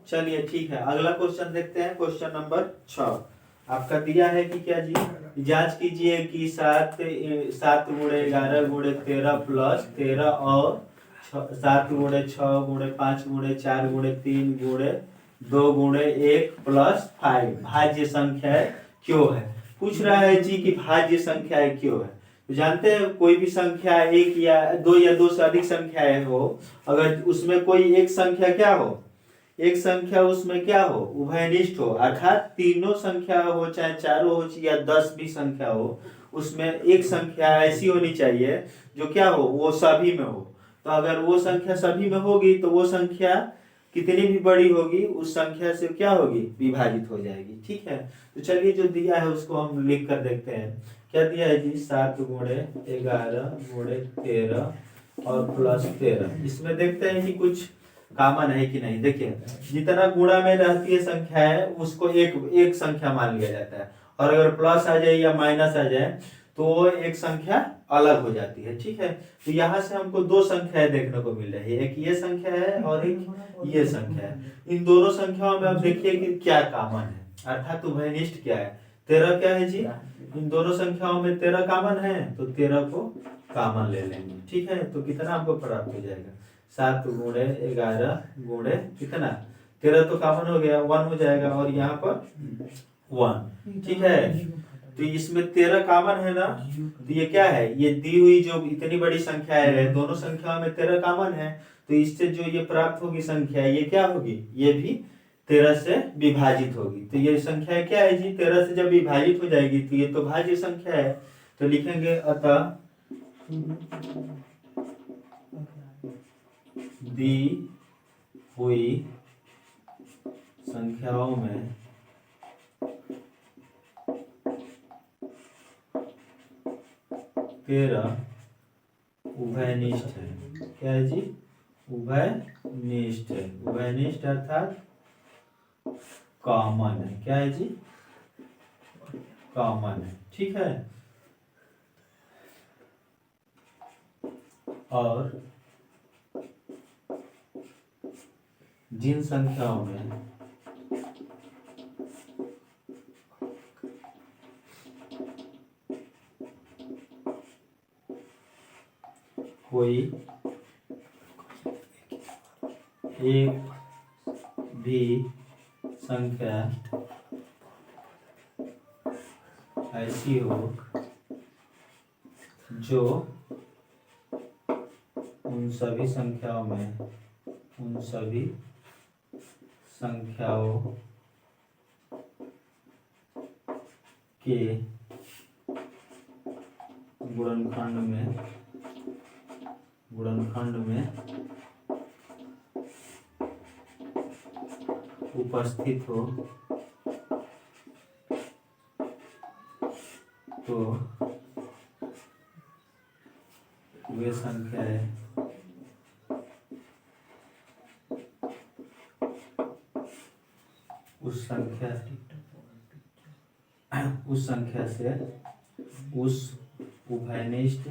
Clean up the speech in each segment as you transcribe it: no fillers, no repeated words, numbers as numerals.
चलिए ठीक है, अगला क्वेश्चन देखते हैं। क्वेश्चन नंबर 6 आपका दिया है कि क्या जी, जांच कीजिए कि 7 × 11 × 13 प्लस 13 और 7 × 6 × 5 × 4 × 3 × 2 × 1 प्लस 5 भाज्य संख्या क्यों है। पूछ रहा है जी कि भाज्य संख्या क्यों है। तो जानते हैं कोई भी संख्या एक या दो से अधिक संख्याएं हो, अगर उसमें कोई एक संख्या क्या हो, एक संख्या उसमें क्या हो, उभयनिष्ठ हो, अर्थात तीनों संख्या हो, चाहे चारों हो या 10 भी संख्या हो, उसमें एक संख्या ऐसी होनी चाहिए जो क्या हो, वो सभी में हो। तो अगर वो संख्या सभी में होगी तो वो संख्या कितनी भी बड़ी होगी उस संख्या से क्या होगी, विभाजित हो जाएगी। ठीक है, तो चलिए जो दिया है उसको हम लिख कर देखते हैं। क्या दिया है जी, 7 × 11 × 13 और प्लस 13। इसमें देखते हैं कि कुछ कॉमन है कि नहीं। देखिए, जितना गुणा में रहती है संख्या है उसको एक संख्या मान लिया जाता है, और अगर प्लस आ जाए या माइनस आ जाए तो वो एक संख्या अलग हो जाती है। ठीक है, तो यहाँ से हमको दो संख्याएं देखने को मिल रही है, एक ये संख्या है और एक ये संख्या है। इन दोनों संख्याओं में आप देखिए कि क्या कॉमन है, अर्थात उभयनिष्ठ क्या है। 13 क्या है जी, इन दोनों संख्याओं में 13 कॉमन है, तो 13 को कॉमन ले लेंगे। ठीक है, तो कितना हमको प्राप्त हो जाएगा, 7 × 11 × कितना 13 तो कॉमन हो गया, 1 हो जाएगा, और यहाँ पर 1। ठीक है, तो इसमें 13 कॉमन है ना, तो ये क्या है, ये दी हुई जो इतनी बड़ी संख्या है, दोनों संख्याओं में 13 कॉमन है, तो इससे जो ये प्राप्त होगी संख्या, ये क्या होगी, ये भी 13 से विभाजित होगी। तो ये संख्या क्या है जी, 13 से जब विभाजित हो जाएगी तो ये तो भाज्य संख्या है। तो लिखेंगे अतः दी हुई संख्याओं में 13 उभयनिष्ठ है। क्या है जी, उभयनिष्ठ है। उभयनिष्ठ अर्थात कॉमन है। क्या है जी, कॉमन है। ठीक है, और जिन संख्याओं में कोई एक भी संख्या ऐसी हो जो उन सभी संख्याओं के गुणनखंड में उपस्थित हो तो वे संख्याएं उस उभयनिष्ठ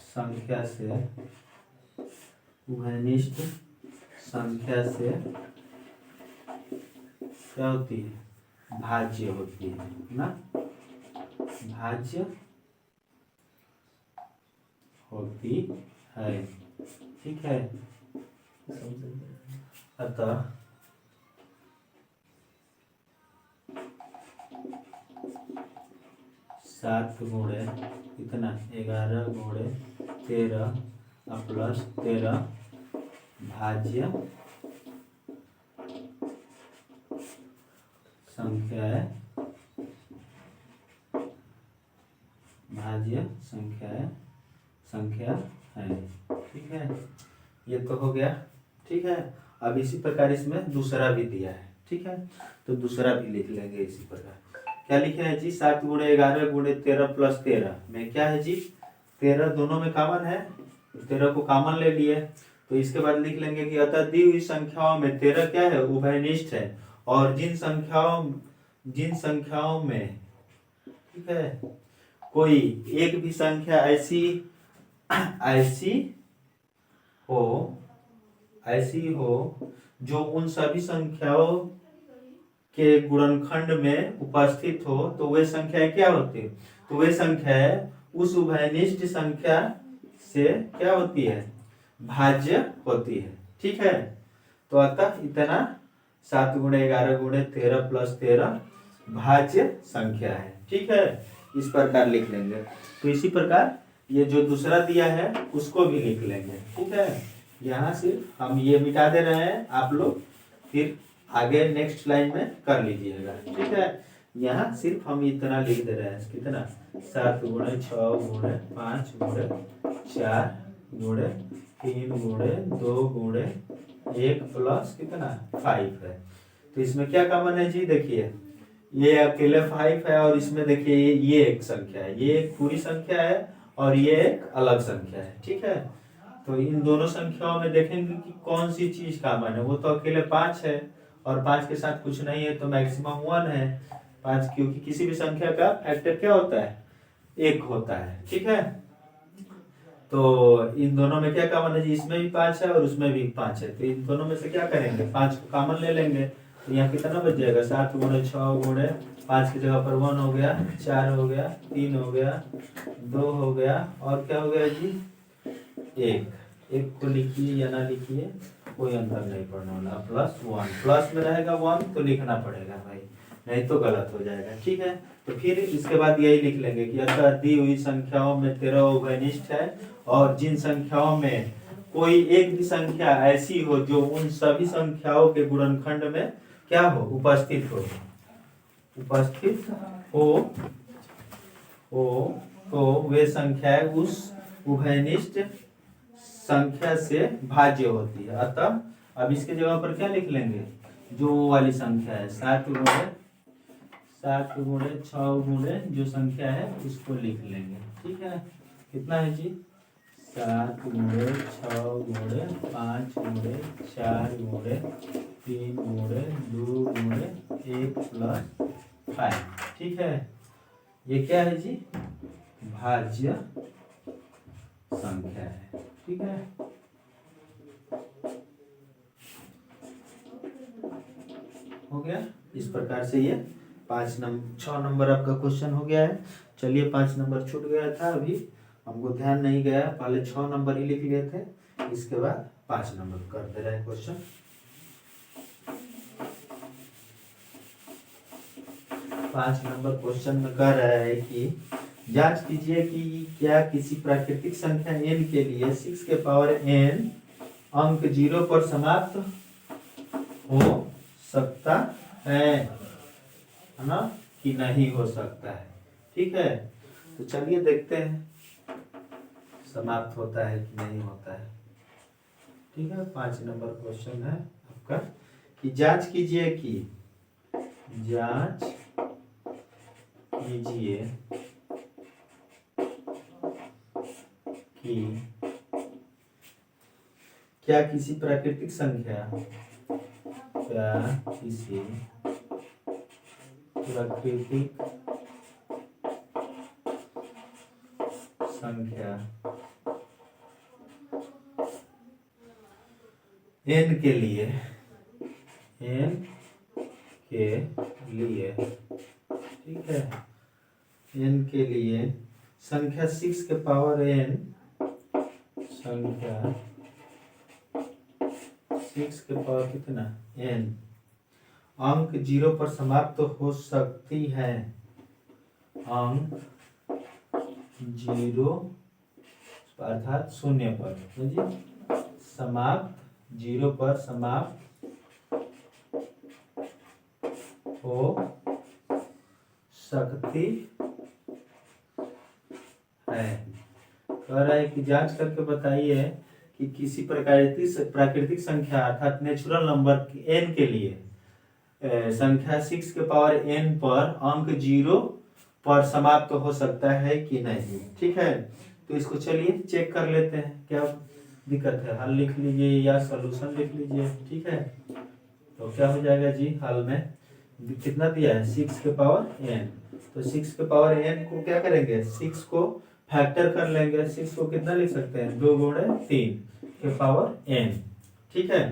संख्या से क्या होती है, भाज्य होती है ना, भाज्य होती है। ठीक है, अतः सात गुणे कितना 11 × 13 प्लस 13 भाज्य संख्या है। ठीक है, ये तो हो गया। ठीक है, अब इसी प्रकार इसमें दूसरा भी दिया है। ठीक है, तो दूसरा भी लिख लेंगे इसी प्रकार। क्या लिखे हैं जी, 7 × 11 × 13 प्लस 13 में क्या है जी, 13 दोनों में कॉमन है, 13 को कॉमन ले लिए। तो इसके बाद लिख लेंगे कि अतः दी हुई संख्याओं में 13 क्या है, उभयनिष्ठ है, और जिन संख्याओं में ठीक है कोई एक भी संख्या ऐसी हो ऐसी हो जो उन सभी संख्याओं के गुणनखंड में उपस्थित हो, तो वे संख्याएं क्या होती है? तो वे संख्याएं उस उभयनिष्ठ संख्या से क्या होती है? भाज्य होती है। ठीक है, तो अतः इतना 7 × 11 × 13 + 13 भाज्य संख्या है। ठीक है, इस प्रकार लिख लेंगे। तो इसी प्रकार ये जो दूसरा दिया है उसको भी लिख लेंगे। ठीक है, यहाँ सिर्फ हम ये मिटा दे रहे हैं, आप लोग फिर आगे नेक्स्ट लाइन में कर लीजिएगा। ठीक है, यहाँ सिर्फ हम इतना लिख दे रहे हैं, कितना? 7 × 6 × 5 × 4 × 3 × 2 × 1 प्लस कितना? 5 है। तो इसमें क्या कॉमन है जी? देखिए ये अकेले 5 है और इसमें देखिए ये एक संख्या है, ये एक पूरी संख्या है और ये एक अलग संख्या है। ठीक है, तो इन दोनों संख्याओं में देखेंगे कि कौन सी चीज कॉमन है। वो तो अकेले 5 है और 5 के साथ कुछ नहीं है, तो मैक्सिमम 1 है 5, क्योंकि किसी भी संख्या का फैक्टर क्या होता है? 1 होता है। ठीक है, तो इन दोनों में क्या कॉमन है जी? इसमें भी 5 है और उसमें भी 5 है, तो इन दोनों में से क्या करेंगे? 5 को कॉमन ले लेंगे। तो यहाँ कितना बच जाएगा? 7 × 6 × 5 की जगह पर 1 हो गया, 4 हो गया, 3 हो गया, 2 हो गया और क्या हो गया जी? 1 को लिखिए या ना लिखिए, कोई अंतर नहीं पड़ने वाला। +1 प्लस में रहेगा 1 तो लिखना पड़ेगा भाई, नहीं तो गलत हो जाएगा। ठीक है, तो फिर इसके बाद यही लिख लेंगे कि अतः दी हुई संख्याओं में 13 उभयनिष्ठ है और जिन संख्याओं में कोई एक भी संख्या ऐसी हो जो उन सभी संख्याओं के गुणनखंड में क्या हो? उपस्थित हो तो वे संख्याएं उस उभयनिष्ठ संख्या से भाज्य होती है। अतः अब इसके जगह पर क्या लिख लेंगे? जो वाली संख्या है 7 × 6 × जो संख्या है उसको लिख लेंगे। ठीक है, कितना है जी? 7 × 6 × 5 × 4 × 3 × 2 × 1 + 5। ठीक है, ये क्या है जी? भाज्य संख्या है। ठीक है, हो गया। इस प्रकार से ये 6 नंबर आपका क्वेश्चन हो गया है। चलिए 5 नंबर छूट गया था, अभी हमको ध्यान नहीं गया, पहले 6 नंबर ही लिख लिए थे, इसके बाद 5 नंबर कर दे रहे हैं क्वेश्चन। 5 नंबर क्वेश्चन में कह रहा है कि जांच कीजिए कि क्या किसी प्राकृतिक संख्या n के लिए 6 के पावर n अंक 0 पर समाप्त हो सकता है ना, कि नहीं हो सकता है। ठीक है, तो चलिए देखते हैं समाप्त होता है कि नहीं होता है। ठीक है, 5 नंबर क्वेश्चन है आपका कि जांच कीजिए कि क्या किसी प्राकृतिक संख्या n के लिए ठीक है, n के लिए संख्या 6 के पावर n कितना n अंक 0 पर समाप्त हो सकती है। अंक 0 अर्थात 0 पर समाप्त 0 पर समाप्त हो सकती है। कह रहा है कि जांच करके बताइए कि किसी प्राकृतिक संख्या अर्थात नेचुरल नंबर n के लिए संख्या 6 के पावर n पर अंक 0 पर समाप्त हो सकता है कि नहीं। ठीक है, तो इसको चलिए चेक कर लेते हैं क्या दिक्कत है। हल लिख लीजिए या सॉल्यूशन लिख लीजिए। ठीक है, तो क्या हो जाएगा जी? हल में कितना दिया है? 6 के पावर n, तो 6 के पावर n को क्या करेंगे? 6 को फैक्टर कर लेंगे। 6 को कितना लिख सकते हैं? 2 × 3 के पावर n। ठीक है।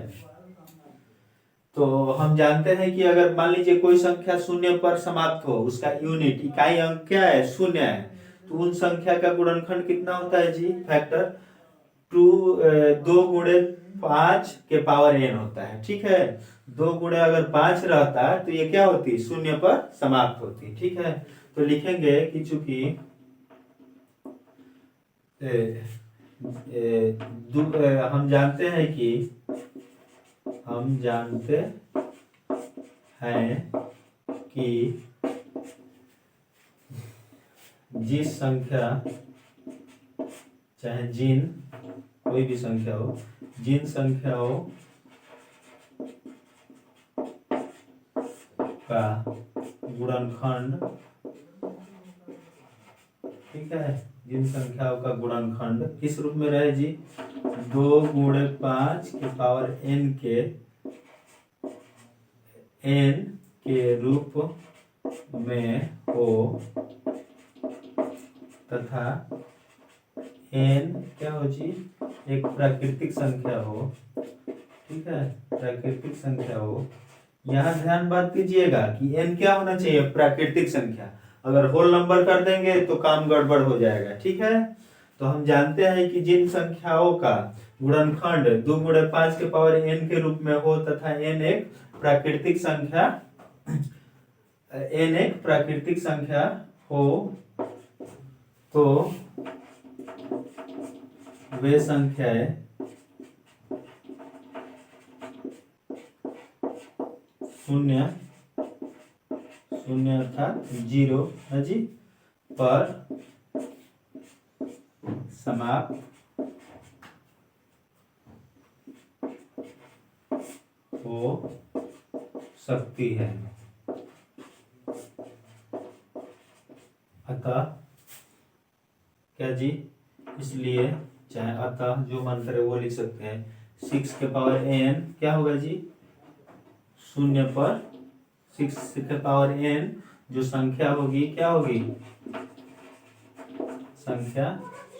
तो हम जानते हैं कि अगर मान लीजिए कोई संख्या शून्य पर समाप्त हो, उसका यूनिट इकाई अंक क्या है, शून्य है, तो उन संख्या का गुणनखंड कितना होता है जी, फैक्टर 2 × 5 के पावर n होता है। ठीक है, 2 × 5 रहता है तो ये क्या होती, शून्य पर समाप्त होती। ठीक है, तो लिखेंगे कि चूंकि हम जानते हैं कि जिस संख्या, चाहे जिन कोई भी संख्या हो, जिन संख्याओं का गुणनखंड, ठीक है, जिन संख्याओं का गुणनखंड किस रूप में रहे जी, 2 × 5 के पावर n के रूप में हो तथा n क्या हो जी, एक प्राकृतिक संख्या हो। ठीक है, प्राकृतिक संख्या हो। यहाँ ध्यान बात कीजिएगा कि n क्या होना चाहिए, प्राकृतिक संख्या। अगर होल नंबर कर देंगे तो काम गड़बड़ हो जाएगा। ठीक है, तो हम जानते हैं कि जिन संख्याओं का गुणनखंड 2 × 5 के पावर n के रूप में हो तथा n एक प्राकृतिक संख्या हो, तो वे संख्याएं शून्य अर्थात 0 है जी पर समाप्त हो सकती है। अतः क्या जी, इसलिए चाहे अतः जो मंत्र है वो लिख सकते हैं, 6 के पावर n क्या होगा जी, 0 पर 6 के पावर n जो संख्या होगी क्या होगी, संख्या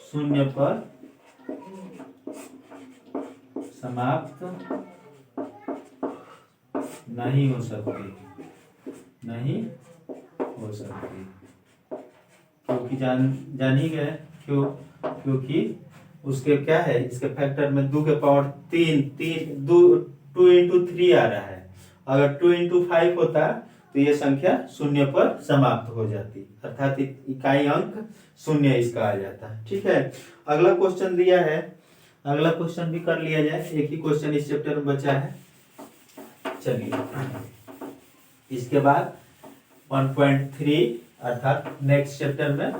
0 पर समाप्त नहीं हो सकती, क्योंकि जान ही गए क्यों, क्योंकि उसके क्या है, इसके फैक्टर में 2 के पावर 2 × 3 आ रहा है। अगर 2 × 5 होता तो ये संख्या 0 पर समाप्त हो जाती, अर्थात इकाई अंक 0 इसका आ जाता। ठीक है, अगला क्वेश्चन दिया है, अगला क्वेश्चन भी कर लिया जाए, एक ही क्वेश्चन इस चैप्टर में बचा है। चलिए, इसके बाद 1.3 अर्थात नेक्स्ट चैप्टर में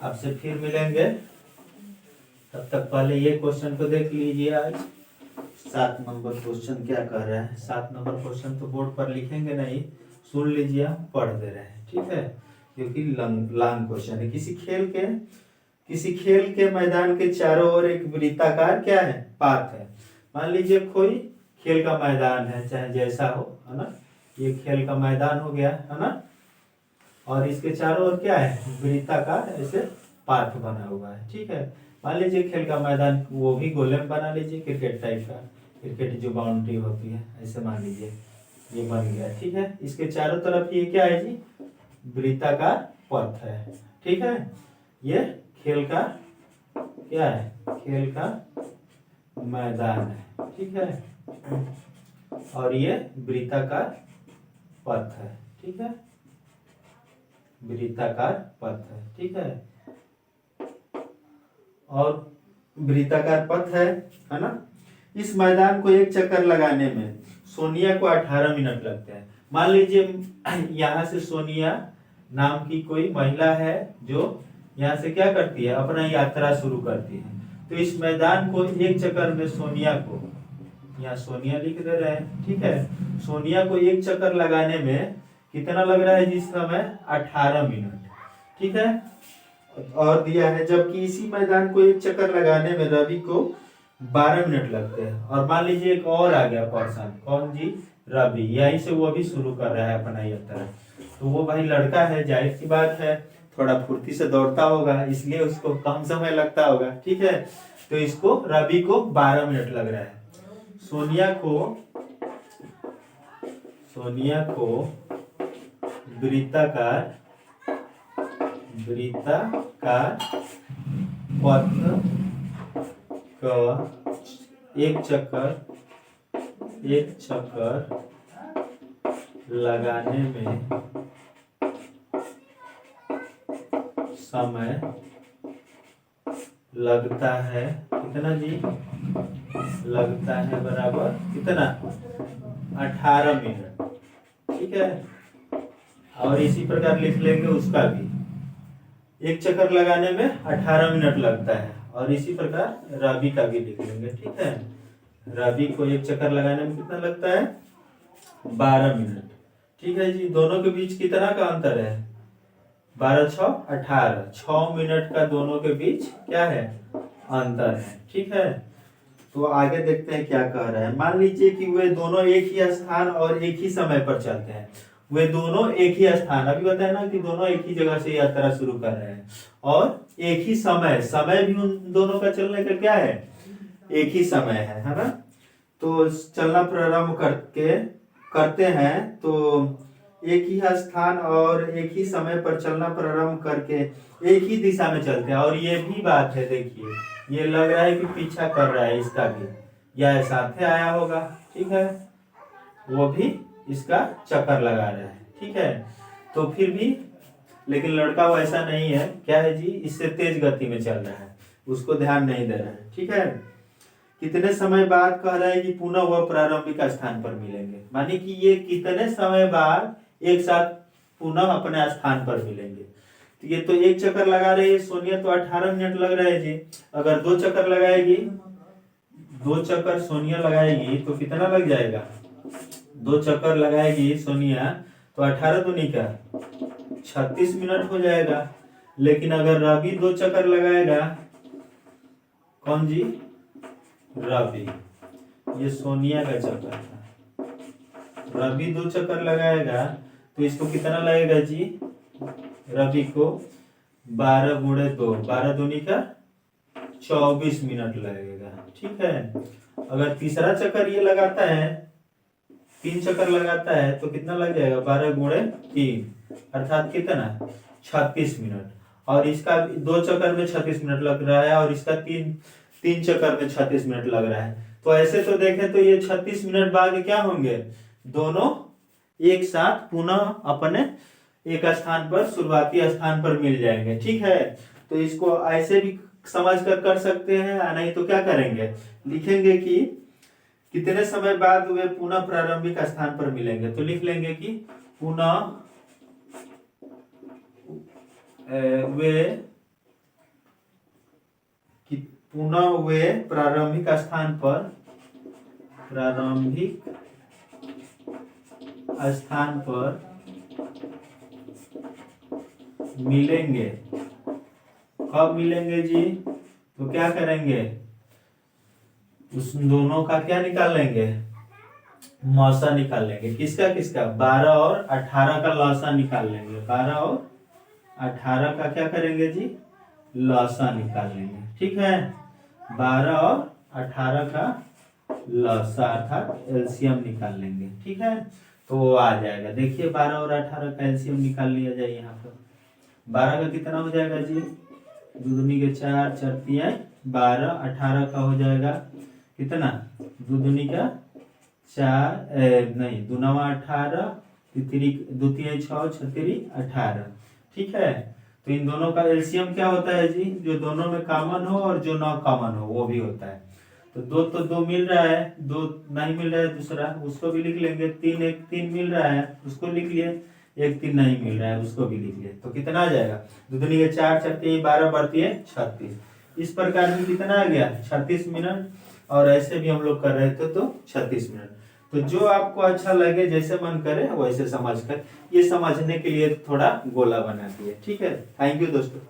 आपसे फिर मिलेंगे। तब तक पहले ये क्वेश्चन को देख लीजिए। आज 7 नंबर क्वेश्चन क्या कर रहा है, 7 नंबर क्वेश्चन तो बोर्ड पर लिखेंगे नहीं, सुन लीजिए, हम पढ़ दे रहे हैं। ठीक है, क्योंकि लॉन्ग क्वेश्चन है। किसी खेल के मैदान के चारों ओर एक वृत्ताकार क्या है, पाथ है। मान लीजिए कोई खेल का मैदान है, चाहे जैसा हो, है ना, ये खेल का मैदान हो गया, है ना, और इसके चारों ओर क्या है, वृत्ताकार ऐसे पाथ बना हुआ है। ठीक है, मान लीजिए खेल का मैदान वो भी गोले में बना लीजिए, क्रिकेट टाइप का, क्रिकेट जो बाउंड्री होती है, ऐसे मान लीजिए ये बन गया। ठीक है, इसके चारों तरफ ये क्या है जी, वृत्ताकार पथ है। ठीक है, ये खेल का क्या है, खेल का मैदान है। ठीक है, और ये वृत्ताकार पथ है। ठीक है, वृत्ताकार पथ है। ठीक है, और वृत्ताकार पथ है ना। इस मैदान को एक चक्कर लगाने में सोनिया को 18 मिनट लगते हैं। मान लीजिए यहाँ से सोनिया नाम की कोई महिला है जो यहाँ से क्या करती है, अपना यात्रा शुरू करती है। तो इस मैदान को एक चक्कर में सोनिया को, यहाँ सोनिया लिख दे रहे हैं। ठीक है, सोनिया को एक चक्कर लगाने में कितना लग रहा है जिस समय, 18 मिनट। ठीक है, और दिया है जबकि इसी मैदान को एक चक्कर लगाने में रवि को 12 मिनट लगते हैं। और मान लीजिए एक और आ गया पर्सन, कौन जी, रवि, यहीं से वो भी शुरू कर रहा है अपना यात्रा। तो वो भाई लड़का है, जाहिर सी बात है थोड़ा फुर्ती से दौड़ता होगा, इसलिए उसको कम समय लगता होगा। ठीक है, तो इसको रवि को 12 मिनट लग रहा है। सोनिया को वृत्ताकार पथ का एक चक्कर लगाने में समय लगता है कितना जी? लगता है बराबर कितना? 18 मिनट। ठीक है। और इसी प्रकार लिख लेंगे उसका भी, एक चक्कर लगाने में 18 मिनट लगता है। और इसी प्रकार रवि का भी लिख लेंगे। ठीक है। रवि को एक चक्कर लगाने में कितना लगता है? 12 मिनट। ठीक है जी। दोनों के बीच कितना का अंतर है? 12 6 18, 6 मिनट का दोनों के बीच क्या है? अंतर है। ठीक है। तो आगे देखते हैं क्या कह रहा है। मान लीजिए कि वे दोनों एक ही स्थान और एक ही समय पर चलते हैं। वे दोनों एक ही स्थान, अभी बताया ना कि दोनों एक ही जगह से यात्रा शुरू कर रहे हैं, और एक ही समय भी उन दोनों का चलने का क्या है? एक ही समय है ना। तो चलना प्रारंभ करते हैं तो एक ही स्थान और एक ही समय पर चलना प्रारंभ करके एक ही दिशा में चलते हैं। और ये भी बात है, देखिए ये लग रहा है कि पीछा कर रहा है इसका भी, या साथ आया होगा। ठीक है। वो भी इसका चक्कर लगा रहा है। ठीक है। तो फिर भी लेकिन लड़का वैसा नहीं है, क्या है जी? इससे तेज गति में चल रहा है, उसको ध्यान नहीं दे रहा है। ठीक है। कितने समय बाद कह रहा है कि पुनः वह प्रारंभिक स्थान पर मिलेंगे, मानी कि ये कितने समय बाद एक साथ पुनः अपने स्थान पर मिलेंगे। तो ये तो एक चक्कर लगा रही है सोनिया, तो 18 मिनट लग रहा है जी। अगर 2 चक्कर लगाएगी, 2 चक्कर सोनिया लगाएगी तो कितना लग जाएगा? 2 चक्कर लगाएगी सोनिया तो 18 दूनी का 36 मिनट हो जाएगा। लेकिन अगर रवि 2 चक्कर लगाएगा, कौन जी? रवि, ये सोनिया का चक्कर था। रवि 2 चक्कर लगाएगा तो इसको कितना लगेगा जी? रवि को 12 गुणे 2, 12 दूनी का 24 मिनट लगेगा। ठीक है। अगर तीसरा चक्कर ये लगाता है, 3 चक्कर लगाता है तो कितना लग जाएगा? 12 गुणे 3, अर्थात कितना? 36 मिनट। और इसका 2 चक्कर में 36 मिनट लग रहा है, और इसका 3 चक्कर में 36 मिनट लग रहा है। तो ऐसे तो देखें तो ये 36 मिनट बाद क्या होंगे? दोनों एक साथ पुनः अपने एक स्थान पर, शुरुआती स्थान पर मिल जाएंगे। ठीक है। तो इसको ऐसे भी समझ कर सकते हैं, या नहीं तो क्या करेंगे? लिखेंगे कि कितने समय बाद वे पुनः प्रारंभिक स्थान पर मिलेंगे। तो लिख लेंगे कि पुनः वे प्रारंभिक स्थान पर मिलेंगे। कब मिलेंगे जी? तो क्या करेंगे? उस दोनों का क्या निकाल लेंगे? लॉसा निकाल लेंगे। किसका? 12 और 18 का लॉसा निकाल लेंगे। 12 और 18 का क्या करेंगे जी? लॉसा निकाल लेंगे। ठीक है। 12 और 18 का लॉसा अर्थात एलसीएम निकाल लेंगे। ठीक है। तो वो आ जाएगा। देखिए 12 और 18 का एलसीएम निकाल लिया जाए। यहाँ पर 12 का कितना हो जाएगा जी? 2 दूनी के 4, 4 तिया 12, 18 का हो जाएगा कितना? 2 दूनी का 4, नहीं 2 नवा 18, 2 तिया 6, 6 तिरी 18। ठीक है। तो इन दोनों का एलसीएम क्या होता है जी? जो दोनों में कॉमन हो और जो नॉन कॉमन हो वो भी होता है। तो 2 तो 2 मिल रहा है, 2 नहीं मिल रहा है दूसरा, उसको भी लिख लेंगे। 3 1 3 मिल रहा है, उसको लिख लिए। 1 3 नहीं मिल रहा है, उसको भी लिख लिए। तो कितना आ जाएगा? 2 दूनी के 4, 4 तिया 12, बढ़ती है 36। इस प्रकार में कितना आ गया? 36 मिनट। और ऐसे भी हम लोग कर रहे थे तो 36 मिनट। तो जो आपको अच्छा लगे, जैसे मन करे वैसे समझ कर, ये समझने के लिए थोड़ा गोला बना दिए। ठीक है। थैंक यू दोस्तों।